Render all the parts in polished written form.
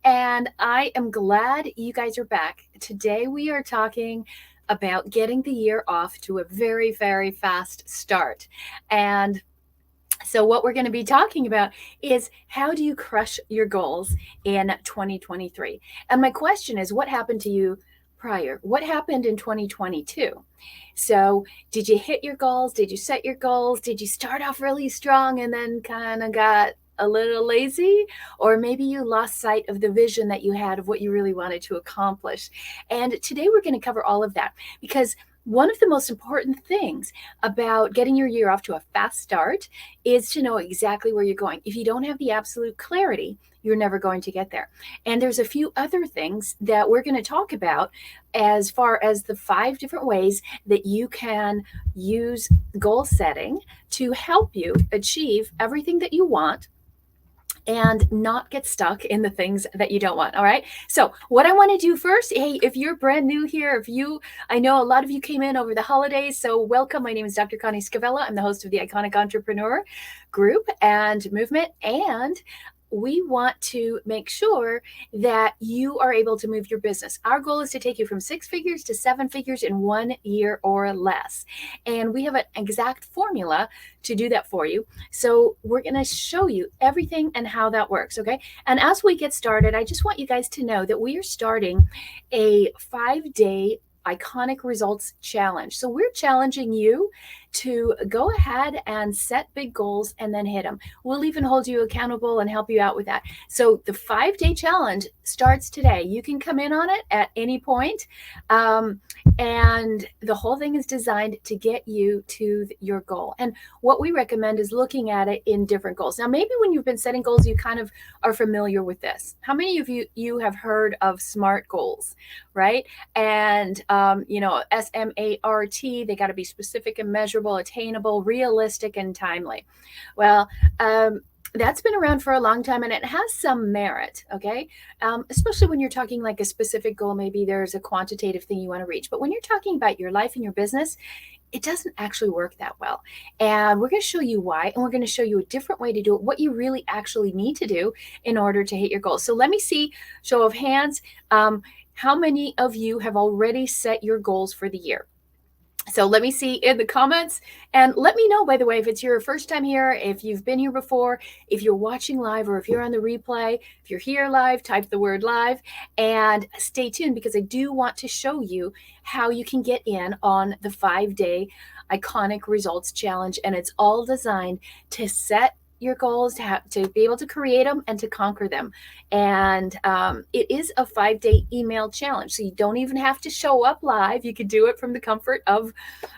And I am glad you guys are back. Today we are talking about getting the year off to a very, very fast start. And so, what we're going to be talking about is how do you crush your goals in 2023? And my question is, what happened to you prior? What happened in 2022? So, did you hit your goals? Did you set your goals? Did you start off really strong and then kind of got a little lazy? Or maybe you lost sight of the vision that you had of what you really wanted to accomplish. And today we're going to cover all of that because one of the most important things about getting your year off to a fast start is to know exactly where you're going. If you don't have the absolute clarity, you're never going to get there. And there's a few other things that we're going to talk about as far as the 5 different ways that you can use goal setting to help you achieve everything that you want and not get stuck in the things that you don't want. All right. So, what I want to do first, hey, if you're brand new here, I know a lot of you came in over the holidays, so welcome. My name is Dr. Connie Scavella. I'm the host of the Iconic Entrepreneur Group and Movement. And we want to make sure that you are able to move your business. Our goal is to take you from 6 figures to 7 figures in 1 year or less. And we have an exact formula to do that for you. So we're going to show you everything and how that works. Okay. And as we get started, I just want you guys to know that we are starting a 5-day Iconic Results Challenge. So we're challenging you to go ahead and set big goals and then hit them. We'll even hold you accountable and help you out with that. So the 5-day challenge starts today. You can come in on it at any point. And the whole thing is designed to get you to your goal. And what we recommend is looking at it in different goals. Now, maybe when you've been setting goals, you kind of are familiar with this. How many of you have heard of SMART goals, right? And, SMART, they got to be specific and measurable, attainable, realistic, and timely. Well, that's been around for a long time and it has some merit, okay? Especially when you're talking like a specific goal, maybe there's a quantitative thing you want to reach. But when you're talking about your life and your business, it doesn't actually work that well. And we're going to show you why, and we're going to show you a different way to do it, what you really actually need to do in order to hit your goals. So let me see, show of hands, how many of you have already set your goals for the year? So let me see in the comments, and let me know, by the way, if it's your first time here, if you've been here before, if you're watching live, or if you're on the replay. If you're here live, type the word live and stay tuned because I do want to show you how you can get in on the 5-day Iconic Results Challenge. And it's all designed to set your goals, to be able to create them and to conquer them. And it is a 5-day email challenge. So you don't even have to show up live. You can do it from the comfort of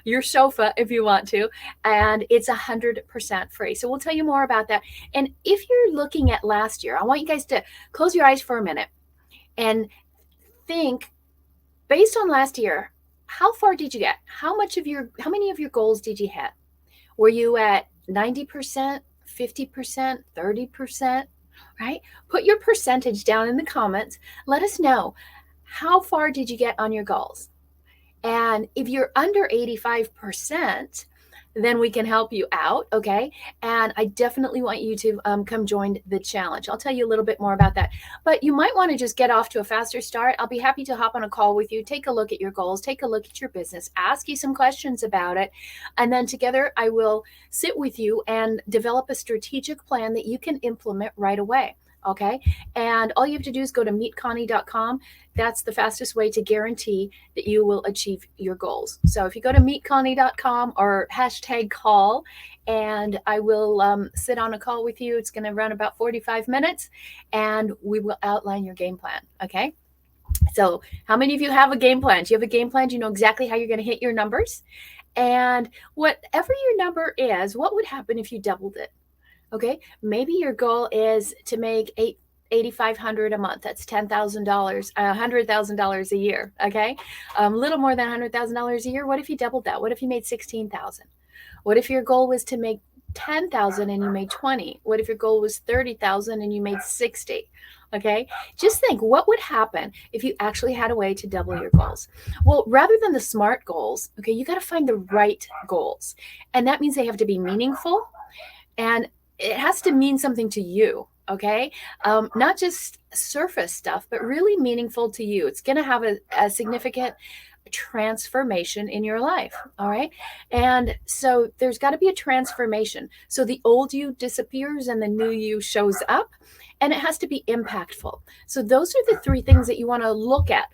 your sofa if you want to. And it's 100% free. So we'll tell you more about that. And if you're looking at last year, I want you guys to close your eyes for a minute and think, based on last year, how far did you get? How many of your goals did you hit? Were you at 90%? 50%, 30%, right? Put your percentage down in the comments. Let us know, how far did you get on your goals? And if you're under 85%, then we can help you out, okay? And I definitely want you to come join the challenge. I'll tell you a little bit more about that. But you might want to just get off to a faster start. I'll be happy to hop on a call with you, take a look at your goals, take a look at your business, ask you some questions about it. And then together I will sit with you and develop a strategic plan that you can implement right away. Okay. And all you have to do is go to meetconnie.com. That's the fastest way to guarantee that you will achieve your goals. So if you go to meetconnie.com or #call, and I will sit on a call with you. It's going to run about 45 minutes and we will outline your game plan. Okay. So how many of you have a game plan? Do you have a game plan? Do you know exactly how you're going to hit your numbers? And whatever your number is, what would happen if you doubled it? Okay, maybe your goal is to make $8,500 a month. That's $10,000, $100,000 a year. Okay, a little more than $100,000 a year. What if you doubled that? What if you made 16,000? What if your goal was to make 10,000 and you made 20? What if your goal was 30,000 and you made 60? Okay, just think, what would happen if you actually had a way to double your goals? Well, rather than the SMART goals, okay, you got to find the right goals, and that means they have to be meaningful, and it has to mean something to you. Okay. Not just surface stuff, but really meaningful to you. It's going to have a significant transformation in your life. All right. And so there's got to be a transformation. So the old you disappears and the new you shows up, and it has to be impactful. So those are the three things that you want to look at.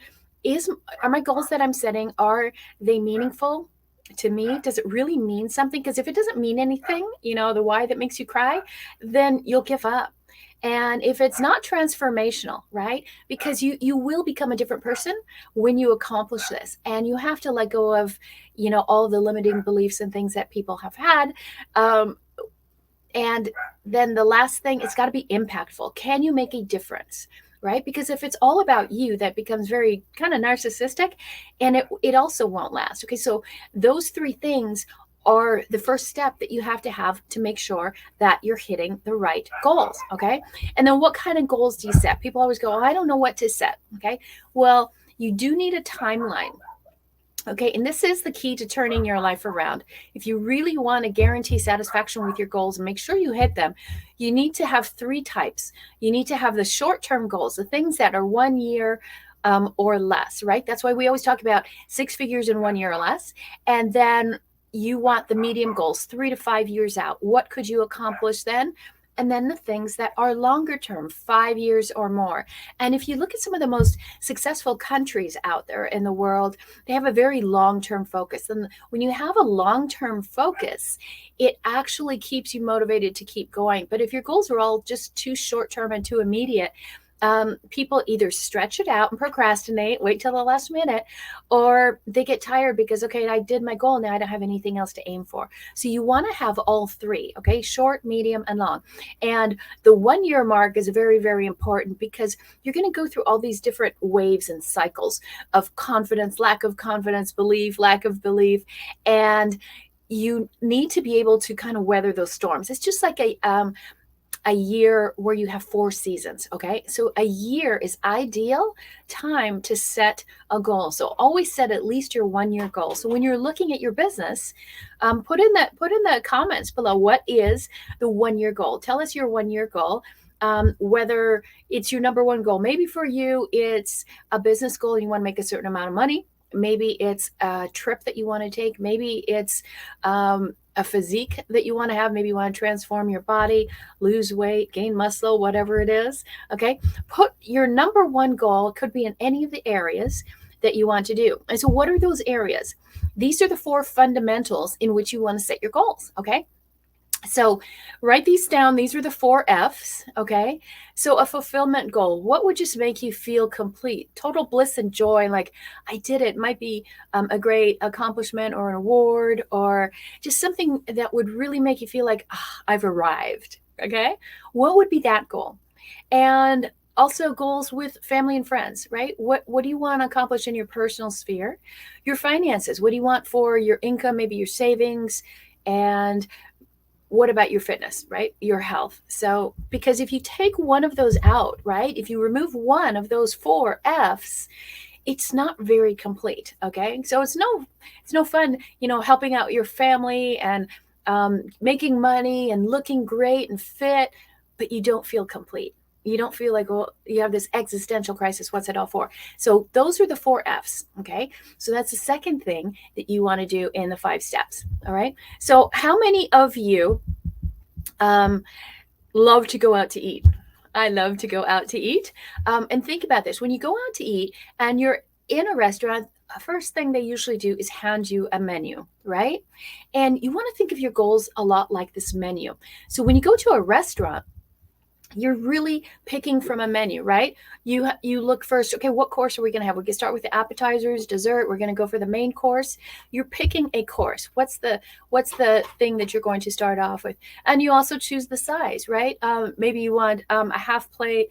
Are my goals that I'm setting, are they meaningful to me? Does it really mean something? Because if it doesn't mean anything, the why that makes you cry, then you'll give up. And if it's not transformational, right? Because you will become a different person when you accomplish this, and you have to let go of all the limiting beliefs and things that people have had. And then the last thing, it's got to be impactful. Can you make a difference? Right? Because if it's all about you, that becomes very kind of narcissistic, and it also won't last. Okay. So those three things are the first step that you have to make sure that you're hitting the right goals. Okay. And then what kind of goals do you set? People always go, oh, I don't know what to set. Okay. Well, you do need a timeline. Okay, and this is the key to turning your life around. If you really want to guarantee satisfaction with your goals and make sure you hit them, you need to have three types. You need to have the short-term goals, the things that are 1 year or less, right? That's why we always talk about 6 figures in 1 year or less. And then you want the medium goals, 3 to 5 years out. What could you accomplish then? And then the things that are longer term, 5 years or more. And if you look at some of the most successful countries out there in the world, they have a very long-term focus. And when you have a long-term focus, it actually keeps you motivated to keep going. But if your goals are all just too short-term and too immediate, people either stretch it out and procrastinate, wait till the last minute, or they get tired because, okay, I did my goal. Now I don't have anything else to aim for. So you want to have all three, okay? Short, medium, and long. And the 1 year mark is very, very important because you're going to go through all these different waves and cycles of confidence, lack of confidence, belief, lack of belief. And you need to be able to kind of weather those storms. It's just like a year where you have 4 seasons. Okay. So a year is ideal time to set a goal. So always set at least your 1 year goal. So when you're looking at your business, put in the comments below, what is the 1 year goal? Tell us your 1 year goal. Whether it's your number one goal. Maybe for you, it's a business goal. You want to make a certain amount of money. Maybe it's a trip that you want to take. Maybe it's a physique that you want to have. Maybe you want to transform your body, lose weight, gain muscle, whatever it is. Okay. Put your number one goal, could be in any of the areas that you want to do. And so what are those areas? These are the 4 fundamentals in which you want to set your goals. Okay. So write these down. These are the 4 F's. Okay. So a fulfillment goal, what would just make you feel complete, total bliss and joy? Like, I did it. Might be a great accomplishment or an award, or just something that would really make you feel like, I've arrived. Okay. What would be that goal? And also goals with family and friends, right? What do you want to accomplish in your personal sphere? Your finances. What do you want for your income? Maybe your savings. And what about your fitness, right? Your health. So, because if you take one of those out, right? If you remove one of those 4 F's, it's not very complete. Okay. So it's no fun, helping out your family and making money and looking great and fit, but you don't feel complete. You don't feel like, well, you have this existential crisis. What's it all for? So those are the 4 F's. Okay. So that's the second thing that you want to do in the 5 steps. All right. So how many of you love to go out to eat? I love to go out to eat. And think about this. When you go out to eat and you're in a restaurant, the first thing they usually do is hand you a menu, right? And you want to think of your goals a lot like this menu. So when you go to a restaurant, you're really picking from a menu, right? You look first, okay, what course are we going to have? We can start with the appetizers, dessert. We're going to go for the main course. You're picking a course. What's the thing that you're going to start off with? And you also choose the size, right? Maybe you want a half plate.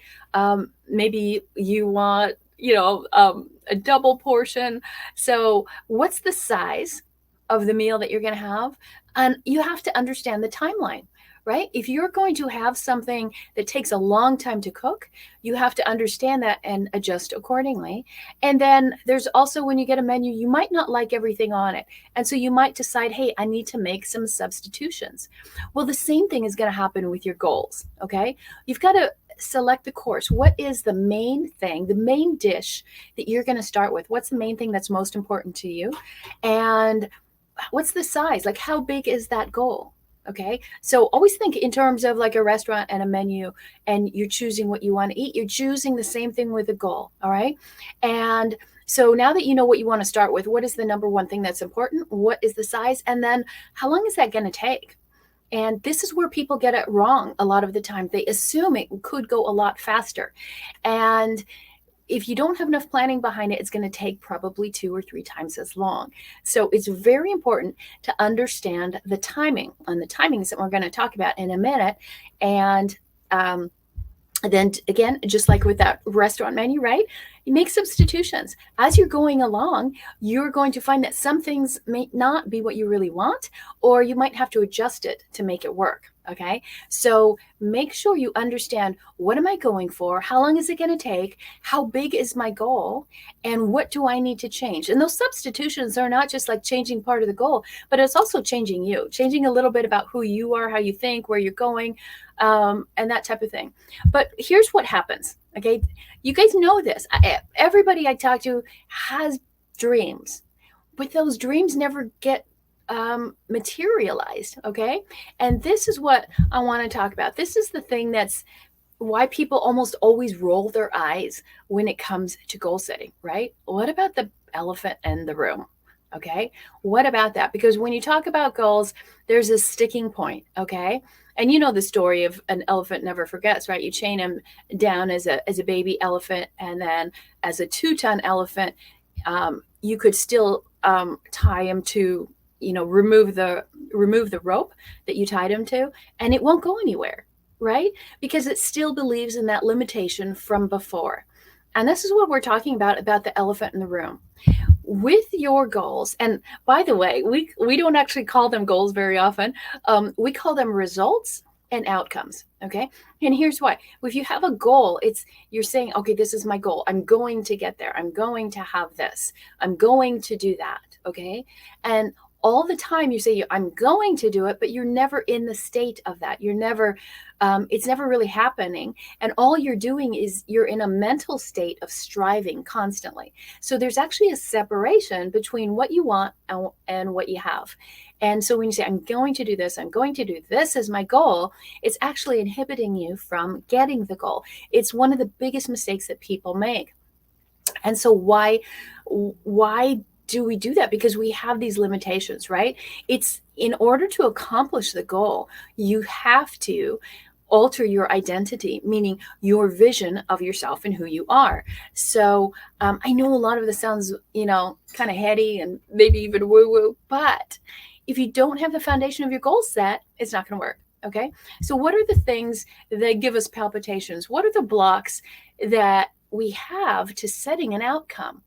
Maybe you want, a double portion. So what's the size of the meal that you're going to have? And you have to understand the timeline. right? If you're going to have something that takes a long time to cook, you have to understand that and adjust accordingly. And then there's also, when you get a menu, you might not like everything on it. And so you might decide, hey, I need to make some substitutions. Well, the same thing is going to happen with your goals, okay? You've got to select the course. What is the main thing, the main dish that you're going to start with? What's the main thing that's most important to you? And what's the size? Like, how big is that goal? Okay. So always think in terms of like a restaurant and a menu, and you're choosing what you want to eat. You're choosing the same thing with a goal. All right. And so now that you know what you want to start with, what is the number one thing that's important? What is the size? And then how long is that going to take? And this is where people get it wrong a lot of the time. They assume it could go a lot faster. And if you don't have enough planning behind it, it's going to take probably 2 or 3 times as long. So it's very important to understand the timing, and the timings that we're going to talk about in a minute. And then again, just like with that restaurant menu, right? You make substitutions. As you're going along, you're going to find that some things may not be what you really want, or you might have to adjust it to make it work. Okay. So make sure you understand, what am I going for? How long is it going to take? How big is my goal? And what do I need to change? And those substitutions are not just like changing part of the goal, but it's also changing you, changing a little bit about who you are, how you think, where you're going, and that type of thing. But here's what happens. Okay. You guys know this. Everybody I talk to has dreams, but those dreams never get materialized. Okay. And this is what I want to talk about. This is the thing that's why people almost always roll their eyes when it comes to goal setting, right? What about the elephant in the room? Okay. What about that? Because when you talk about goals, there's a sticking point. Okay. And you know the story of an elephant never forgets, right? You chain him down as a baby elephant, and then as a 2-ton elephant, you could still tie him to, remove the rope that you tied him to, and it won't go anywhere, right? Because it still believes in that limitation from before. And this is what we're talking about the elephant in the room. With your goals, and by the way, we don't actually call them goals very often. We call them results and outcomes. Okay. And here's why. If you have a goal, you're saying, okay, this is my goal. I'm going to get there. I'm going to have this. I'm going to do that. Okay. And all the time you say, I'm going to do it, but you're never in the state of that. You're never, it's never really happening. And all you're doing is you're in a mental state of striving constantly. So there's actually a separation between what you want and what you have. And so when you say, I'm going to do this, I'm going to do this as my goal, it's actually inhibiting you from getting the goal. It's one of the biggest mistakes that people make. And so why do we do that? Because we have these limitations, right? It's in order to accomplish the goal, you have to alter your identity, meaning your vision of yourself and who you are. So I know a lot of this sounds, kind of heady and maybe even woo-woo, but if you don't have the foundation of your goal set, it's not going to work. Okay. So what are the things that give us palpitations? What are the blocks that we have to setting an outcome?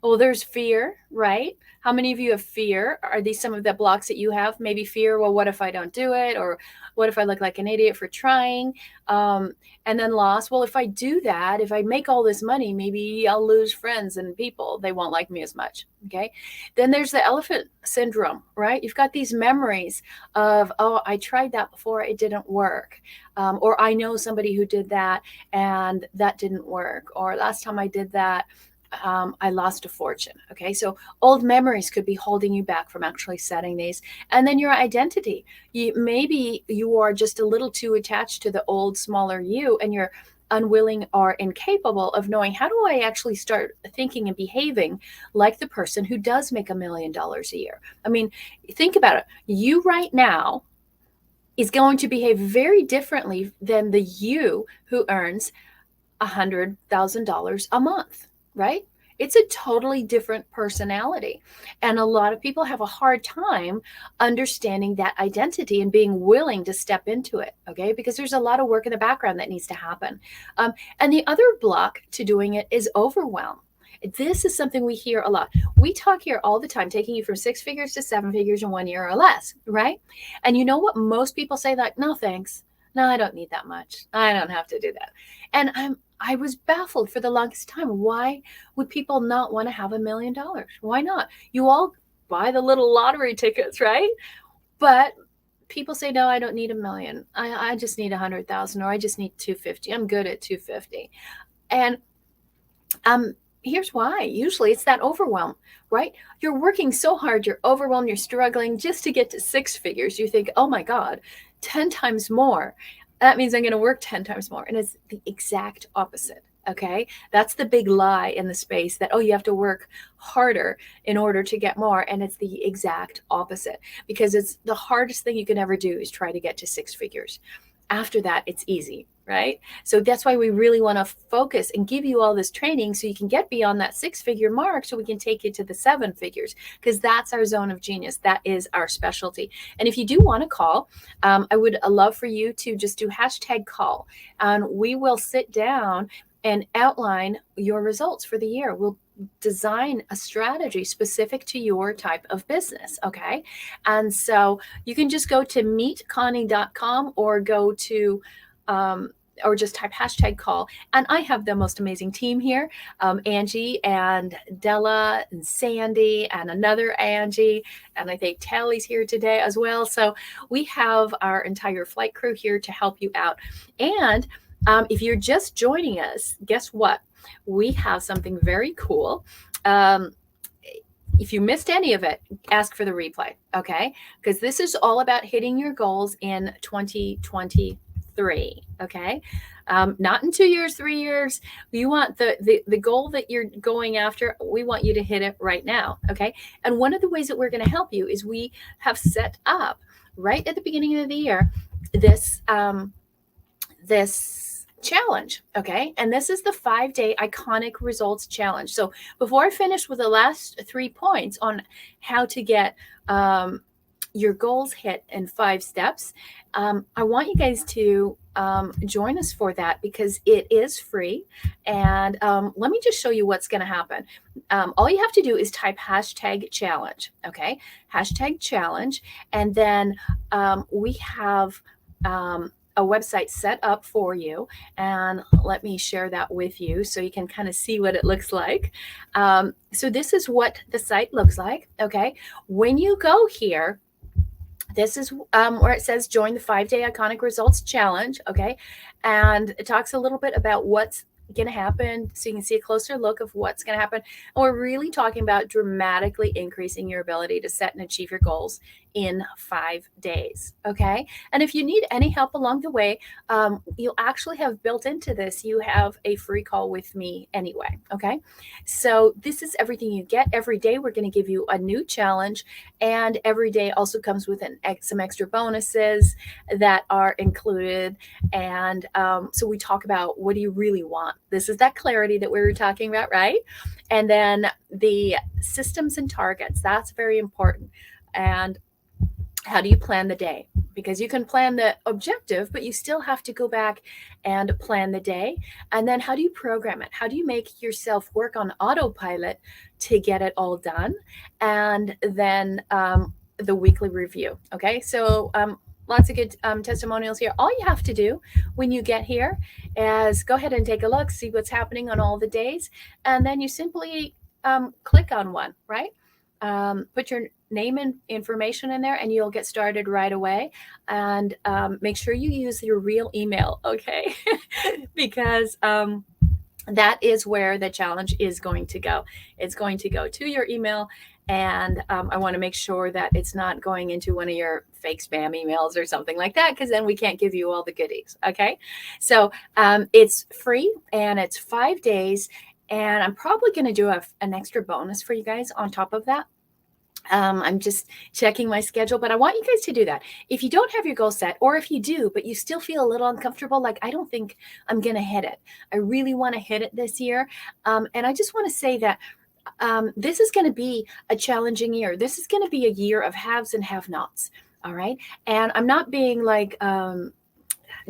Well, there's fear, right? How many of you have fear? Are these some of the blocks that you have? Maybe fear, well, what if I don't do it? Or what if I look like an idiot for trying? And then loss. Well, if I do that, if I make all this money, maybe I'll lose friends and people. They won't like me as much. Okay. Then there's the elephant syndrome, right? You've got these memories of, oh, I tried that before, it didn't work. Or I know somebody who did that and that didn't work. Or last time I did that, I lost a fortune. Okay. So old memories could be holding you back from actually setting these. And then your identity. Maybe you are just a little too attached to the old, smaller you, and you're unwilling or incapable of knowing, how do I actually start thinking and behaving like the person who does make $1 million a year? I mean, think about it. You right now is going to behave very differently than the you who earns $100,000 a month. Right? It's a totally different personality. And a lot of people have a hard time understanding that identity and being willing to step into it. Okay. Because there's a lot of work in the background that needs to happen. And the other block to doing it is overwhelm. This is something we hear a lot. We talk here all the time, taking you from 6 figures to 7 figures in 1 year or less, right? And you know what most people say? Like, no, thanks. No, I don't need that much. I don't have to do that. And I was baffled for the longest time. Why would people not want to have $1 million? Why not? You all buy the little lottery tickets, right? But people say, no, I don't need 1 million. I just need 100,000, or I just need 250. I'm good at 250. And here's why. Usually it's that overwhelm, right? You're working so hard, you're overwhelmed, you're struggling just to get to 6 figures. You think, oh my God, 10 times more. That means I'm going to work 10 times more. And it's the exact opposite. Okay. That's the big lie in the space that, oh, you have to work harder in order to get more. And it's the exact opposite, because it's the hardest thing you can ever do is try to get to 6 figures. After that, it's easy, right? So that's why we really want to focus and give you all this training so you can get beyond that 6 figure mark, so we can take you to the 7 figures, because that's our zone of genius. That is our specialty. And if you do want to call, I would love for you to just do #call, and we will sit down and outline your results for the year. We'll design a strategy specific to your type of business. Okay. And so you can just go to meetconnie.com or go to, or just type #call. And I have the most amazing team here, Angie and Della and Sandy and another Angie. And I think Tally's here today as well. So we have our entire flight crew here to help you out. And if you're just joining us, guess what? We have something very cool. If you missed any of it, ask for the replay, okay? Because this is all about hitting your goals in 2023, okay? Not in 2 years, 3 years. You want the goal that you're going after, we want you to hit it right now, okay? And one of the ways that we're going to help you is we have set up right at the beginning of the year this challenge. Okay. And this is the 5-day iconic results challenge. So before I finish with the last 3 points on how to get your goals hit in 5 steps, I want you guys to join us for that, because it is free. And let me just show you what's going to happen. All you have to do is type #challenge. Okay. #challenge. And then we have a website set up for you, and let me share that with you so you can kind of see what it looks like. So this is what the site looks like. Okay. When you go here, this is where it says join the 5-day iconic results challenge. Okay. And it talks a little bit about what's going to happen, so you can see a closer look of what's going to happen. And we're really talking about dramatically increasing your ability to set and achieve your goals in 5 days. Okay. And if you need any help along the way, you'll actually have built into this, you have a free call with me anyway. Okay. So this is everything you get. Every day we're going to give you a new challenge, and every day also comes with some extra bonuses that are included. And so we talk about, what do you really want? This is that clarity that we were talking about, right? And then the systems and targets, that's very important. And how do you plan the day? Because you can plan the objective, but you still have to go back and plan the day. And then how do you program it? How do you make yourself work on autopilot to get it all done? And then the weekly review. Okay. So lots of good testimonials here. All you have to do when you get here is go ahead and take a look, see what's happening on all the days. And then you simply click on one, right? Put your name and information in there, and you'll get started right away. And make sure you use your real email, okay? Because that is where the challenge is going to go. It's going to go to your email, and I want to make sure that it's not going into one of your fake spam emails or something like that, because then we can't give you all the goodies, okay? So it's free, and it's 5 days, and I'm probably going to do an extra bonus for you guys on top of that. I'm just checking my schedule, but I want you guys to do that. If you don't have your goal set, or if you do, but you still feel a little uncomfortable, like, I don't think I'm going to hit it. I really want to hit it this year. And I just want to say that this is going to be a challenging year. This is going to be a year of haves and have-nots. All right. And I'm not being like,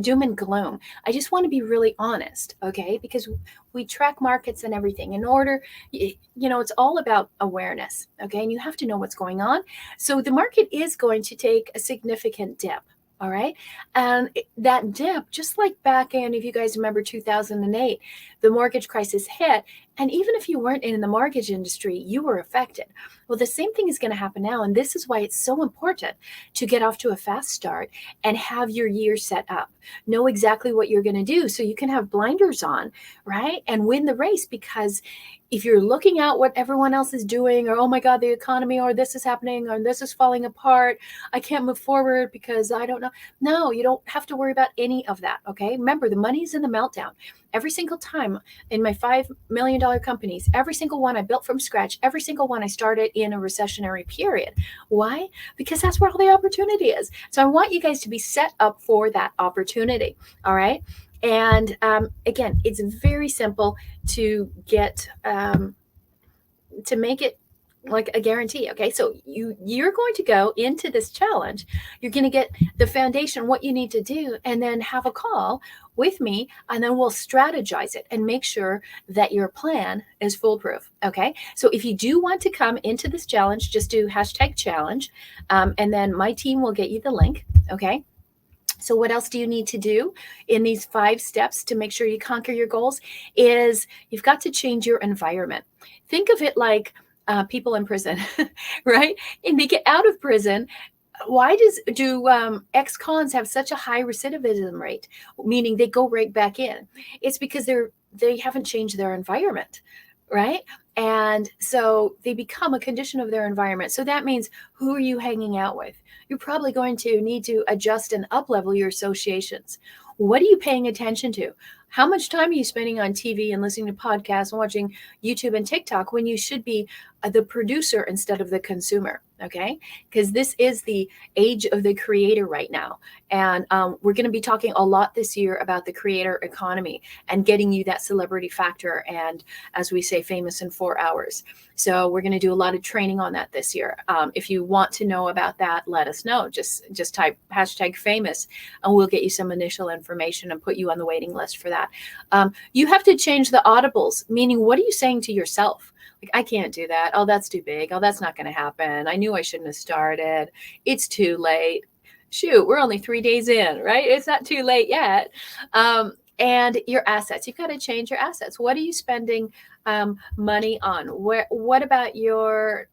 doom and gloom. I just want to be really honest, okay? Because we track markets and everything in order, it's all about awareness, okay? And you have to know what's going on. So the market is going to take a significant dip. All right. And that dip, just like back in, if you guys remember 2008, the mortgage crisis hit. And even if you weren't in the mortgage industry, you were affected. Well, the same thing is going to happen now. And this is why it's so important to get off to a fast start and have your year set up. Know exactly what you're going to do so you can have blinders on, right? And win the race. Because if you're looking at what everyone else is doing, or, oh my God, the economy, or this is happening, or this is falling apart, I can't move forward because I don't know. No, you don't have to worry about any of that. Okay. Remember, the money's in the meltdown. Every single time in my $5 million companies, every single one I built from scratch, every single one I started in a recessionary period. Why? Because that's where all the opportunity is. So I want you guys to be set up for that opportunity. All right. And again, it's very simple to get to make it like a guarantee. Okay, so you're going to go into this challenge. You're going to get the foundation, what you need to do, and then have a call with me, and then we'll strategize it and make sure that your plan is foolproof. Okay, so if you do want to come into this challenge, just do #challenge, and then my team will get you the link. Okay. So what else do you need to do in these 5 steps to make sure you conquer your goals is you've got to change your environment. Think of it like people in prison, right? And they get out of prison. Why do ex-cons have such a high recidivism rate, meaning they go right back in? It's because they haven't changed their environment, right? And so they become a condition of their environment. So that means, who are you hanging out with? You're probably going to need to adjust and up-level your associations. What are you paying attention to? How much time are you spending on TV and listening to podcasts and watching YouTube and TikTok when you should be the producer instead of the consumer? Okay, because this is the age of the creator right now. And we're going to be talking a lot this year about the creator economy and getting you that celebrity factor. And as we say, famous in 4 hours. So we're going to do a lot of training on that this year. If you want to know about that, let us know. Just type #famous and we'll get you some initial information and put you on the waiting list for that. You have to change the audibles, meaning what are you saying to yourself? Like, I can't do that. Oh, that's too big. Oh, that's not going to happen. I knew I shouldn't have started. It's too late. Shoot, we're only 3 days in, right? It's not too late yet. And your assets, you've got to change your assets. What are you spending money on? What about your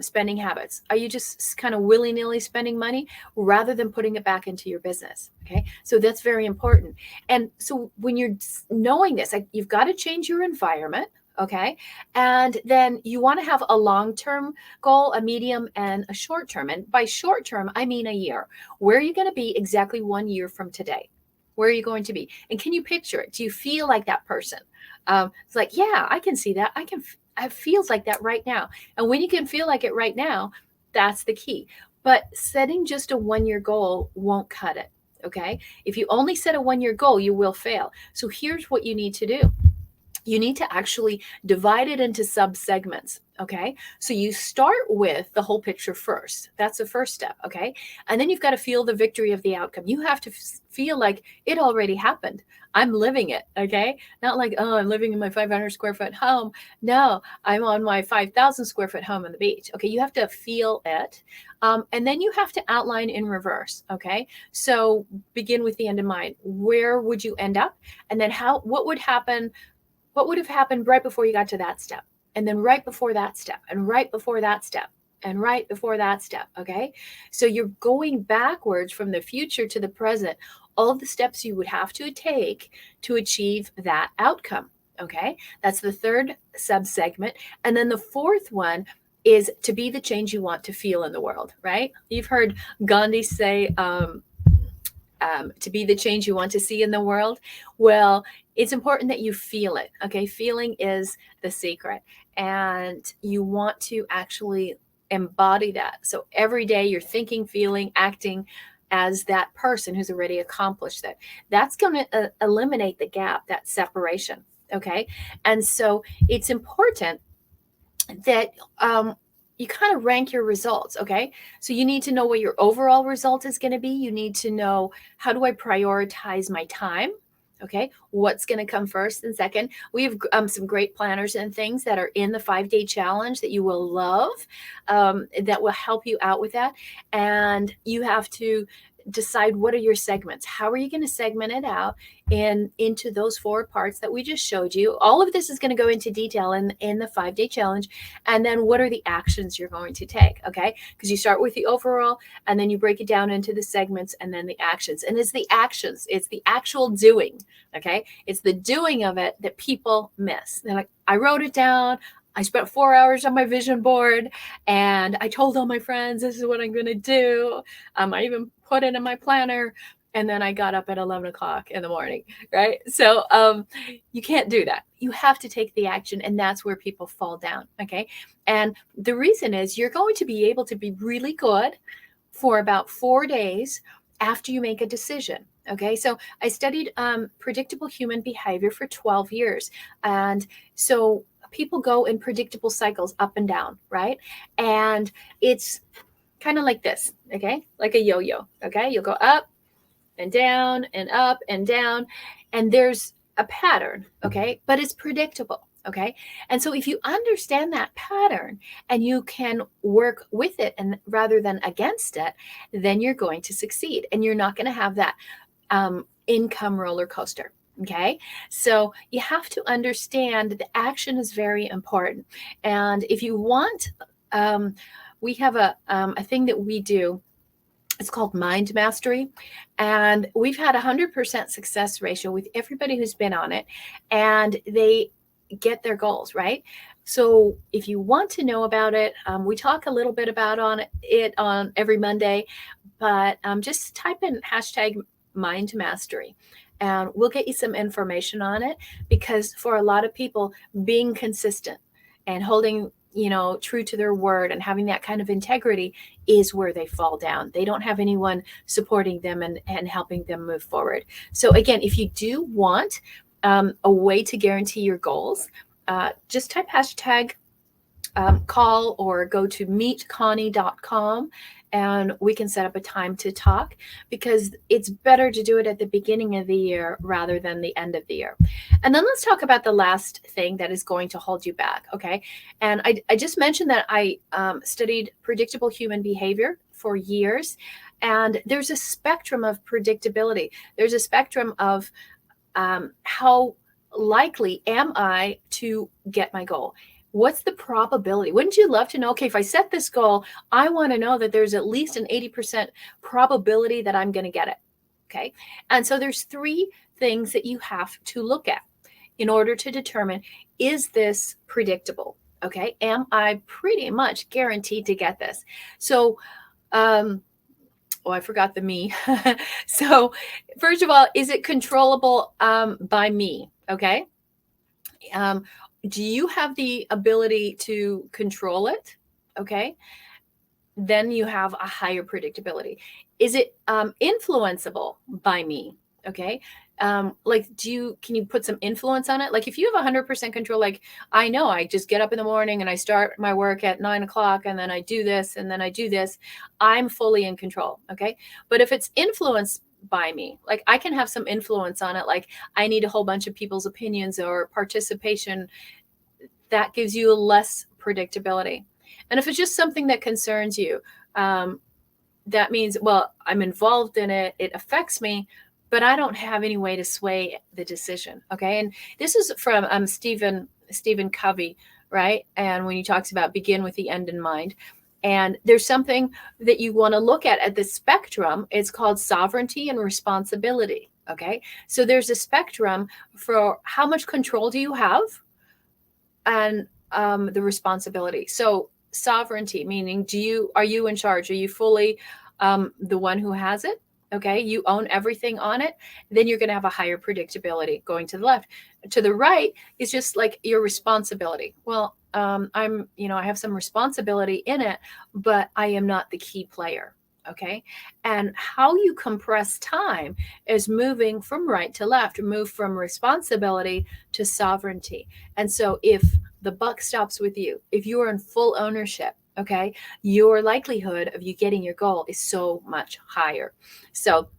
spending habits? Are you just kind of willy-nilly spending money rather than putting it back into your business? Okay, so that's very important. And so when you're knowing this, you've got to change your environment. Okay. And then you want to have a long-term goal, a medium, and a short-term. And by short-term, I mean a year. Where are you going to be exactly 1 year from today? Where are you going to be? And can you picture it? Do you feel like that person? It's like, yeah, I can see that. It feels like that right now. And when you can feel like it right now, that's the key. But setting just a 1-year goal won't cut it. Okay. If you only set a 1-year goal, you will fail. So here's what you need to do. You need to actually divide it into sub-segments. Okay. So you start with the whole picture first. That's the first step. Okay. And then you've got to feel the victory of the outcome. You have to feel like it already happened. I'm living it. Okay. Not like, oh, I'm living in my 500 square foot home. No, I'm on my 5,000 square foot home on the beach. Okay. You have to feel it. And then you have to outline in reverse. Okay. So begin with the end in mind. Where would you end up? And then what would happen? What would have happened right before you got to that step? And then right before that step, and right before that step, and right before that step. Okay. So you're going backwards from the future to the present, all of the steps you would have to take to achieve that outcome. Okay. That's the third sub-segment. And then the fourth one is to be the change you want to feel in the world, right? You've heard Gandhi say, to be the change you want to see in the world. Well, it's important that you feel it. Okay. Feeling is the secret. And you want to actually embody that. So every day you're thinking, feeling, acting as that person who's already accomplished that. That's going to eliminate the gap, that separation. Okay. And so it's important that you kind of rank your results. Okay. So you need to know what your overall result is going to be. You need to know, how do I prioritize my time? Okay. What's going to come first and second? We have some great planners and things that are in the 5-day challenge that you will love, that will help you out with that. And you have to decide, what are your segments? How are you going to segment it out into those 4 parts that we just showed you? All of this is going to go into detail in the 5-day challenge. And then what are the actions you're going to take? Okay. Because you start with the overall, and then you break it down into the segments, and then the actions. And it's the actions, it's the actual doing. Okay. It's the doing of it that people miss. They're like, I wrote it down, I spent 4 hours on my vision board, and I told all my friends, this is what I'm going to do. I even put it in my planner, and then I got up at 11 o'clock in the morning, right? So you can't do that. You have to take the action, and that's where people fall down, okay? And the reason is, you're going to be able to be really good for about 4 days after you make a decision. Okay, so I studied predictable human behavior for 12 years. And so people go in predictable cycles up and down, right? And it's kind of like this, okay? Like a yo-yo, okay? You'll go up and down and up and down, and there's a pattern, okay? But it's predictable, okay? And so if you understand that pattern and you can work with it and rather than against it, then you're going to succeed, and you're not going to have that income roller coaster. Okay, so you have to understand that the action is very important. And if you want, we have a thing that we do. It's called Mind Mastery. And we've had 100% success ratio with everybody who's been on it, and they get their goals, right? So if you want to know about it, we talk a little bit about it on every Monday, but just type in hashtag Mind Mastery, and we'll get you some information on it. Because for a lot of people, being consistent and holding, true to their word and having that kind of integrity is where they fall down. They don't have anyone supporting them and helping them move forward. So again, if you do want a way to guarantee your goals, just type hashtag call or go to meetconnie.com, and we can set up a time to talk, because it's better to do it at the beginning of the year rather than the end of the year. And then let's talk about the last thing that is going to hold you back. Okay. And I just mentioned that I studied predictable human behavior for years, and there's a spectrum of predictability. There's a spectrum of how likely am I to get my goal? What's the probability? Wouldn't you love to know, okay, if I set this goal, I want to know that there's at least an 80% probability that I'm going to get it. Okay. And so there's 3 things that you have to look at in order to determine, is this predictable? Okay. Am I pretty much guaranteed to get this? So, I forgot the me. So first of all, is it controllable by me? Okay. Do you have the ability to control it? Okay. Then you have a higher predictability. Is it influenceable by me? Okay. Like, can you put some influence on it? Like, if you have 100% control, like, I know I just get up in the morning and I start my work at 9 o'clock, and then I do this, and then I do this, I'm fully in control. Okay. But if it's influenced by me, like, I can have some influence on it. Like, I need a whole bunch of people's opinions or participation. That gives you less predictability. And if it's just something that concerns you, that means, well, I'm involved in it, it affects me, but I don't have any way to sway the decision. Okay. And this is from Stephen Covey, right? And when he talks about begin with the end in mind. And there's something that you want to look at the spectrum. It's called sovereignty and responsibility. Okay. So there's a spectrum for how much control do you have, and the responsibility. So sovereignty, meaning are you in charge? Are you fully the one who has it? Okay. You own everything on it. Then you're going to have a higher predictability. Going to the left. To the right is just like your responsibility. Well, I have some responsibility in it, but I am not the key player. Okay. And how you compress time is moving from right to left, move from responsibility to sovereignty. And so if the buck stops with you, if you are in full ownership, okay, your likelihood of you getting your goal is so much higher. So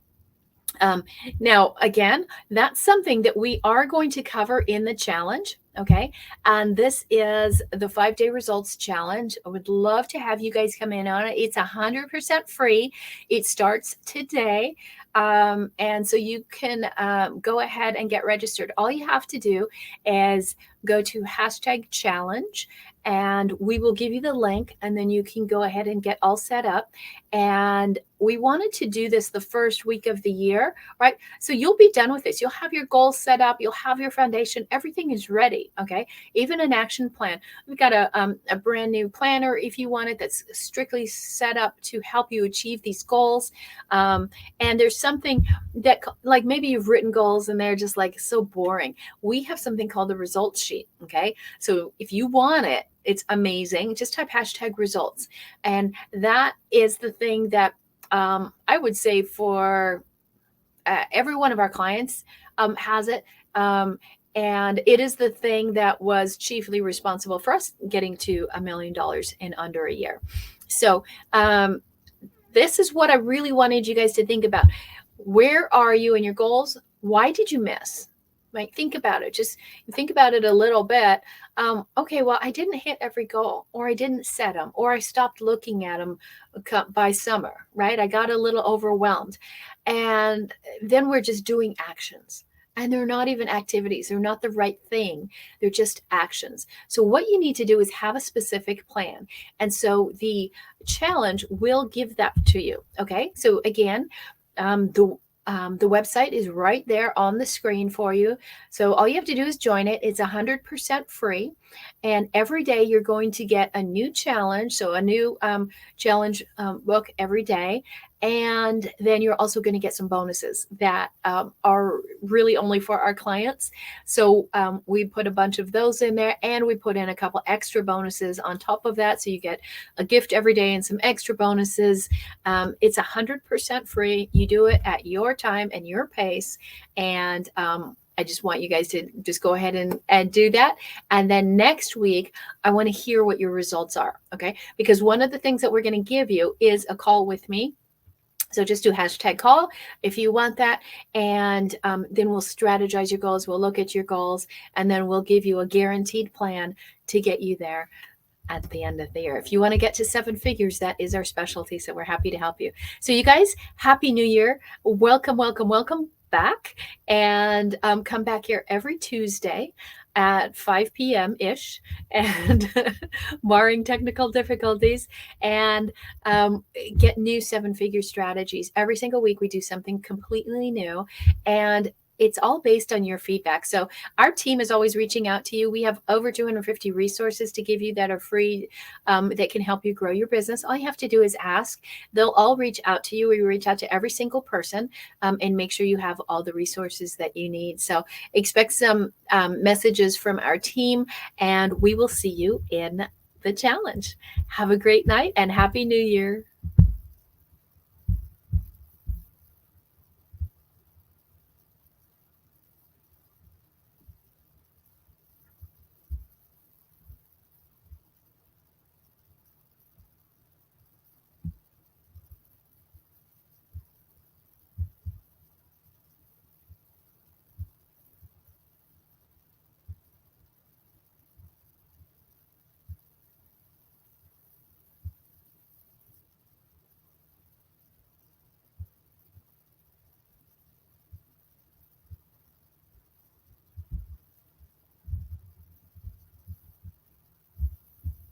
now, again, that's something that we are going to cover in the challenge. Okay. And this is the 5-day results challenge. I would love to have you guys come in on it. It's 100% free. It starts today. And so you can go ahead and get registered. All you have to do is go to #challenge and we will give you the link, and then you can go ahead and get all set up. And we wanted to do this the first week of the year, right? So you'll be done with this. You'll have your goals set up. You'll have your foundation. Everything is ready. Okay. Even an action plan. We've got a brand new planner if you want it, that's strictly set up to help you achieve these goals. And there's something that, like, maybe you've written goals and they're just like so boring. We have something called the results sheet. Okay. So if you want it, it's amazing. Just type #results. And that is the thing that I would say for every one of our clients has it. And it is the thing that was chiefly responsible for us getting to $1 million in under a year. So this is what I really wanted you guys to think about. Where are you in your goals? Why did you miss? Right? Think about it. Just think about it a little bit. Okay, well, I didn't hit every goal, or I didn't set them, or I stopped looking at them by summer, right? I got a little overwhelmed. And then we're just doing actions. And they're not even activities. They're not the right thing. They're just actions. So what you need to do is have a specific plan. And so the challenge will give that to you. Okay. So again, the website is right there on the screen for you. So all you have to do is join it. It's 100% free. And every day you're going to get a new challenge. So a new challenge book every day. And then you're also going to get some bonuses that are really only for our clients. So we put a bunch of those in there, and we put in a couple extra bonuses on top of that. So you get a gift every day and some extra bonuses. It's 100% free. You do it at your time and your pace. And I just want you guys to just go ahead and do that. And then next week, I want to hear what your results are. Okay. Because one of the things that we're going to give you is a call with me. So just do #call if you want that. And then we'll strategize your goals. We'll look at your goals, and then we'll give you a guaranteed plan to get you there at the end of the year. If you want to get to 7 figures, that is our specialty. So we're happy to help you. So you guys, Happy New Year. Welcome, welcome, welcome back. And come back here every Tuesday at 5 p.m. ish, and barring technical difficulties, and get new 7-figure strategies. Every single week we do something completely new, and it's all based on your feedback. So our team is always reaching out to you. We have over 250 resources to give you that are free, that can help you grow your business. All you have to do is ask. They'll all reach out to you. We reach out to every single person and make sure you have all the resources that you need. So expect some messages from our team, and we will see you in the challenge. Have a great night and Happy New Year.